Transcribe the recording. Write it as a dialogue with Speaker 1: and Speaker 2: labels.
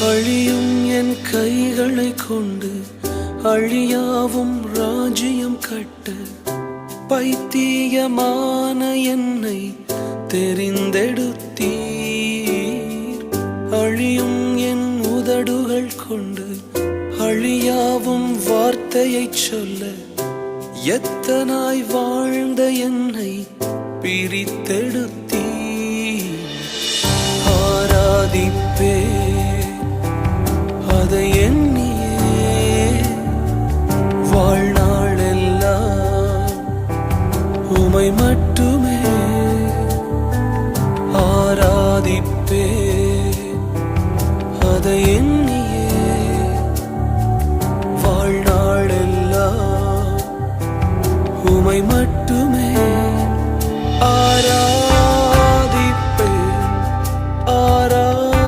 Speaker 1: அழியும் என் கைகளை கொண்டு அழியாவும் ராஜ்யம் கட்ட பைத்தியமான என்னை தெரிந்தெடுத்தீர். அழியும் என் உதடுகள் கொண்டு அழியாவும் வார்த்தையை சொல்ல எத்தனாய் வாழ்ந்த என்னை பிரித்தெடுத்தீர். ஆராதிப்பே அதை எண்ணியே வாழ்நாளெல்லாம் உமை மட்டுமே ஆராதிப்பே அதை எண்ணி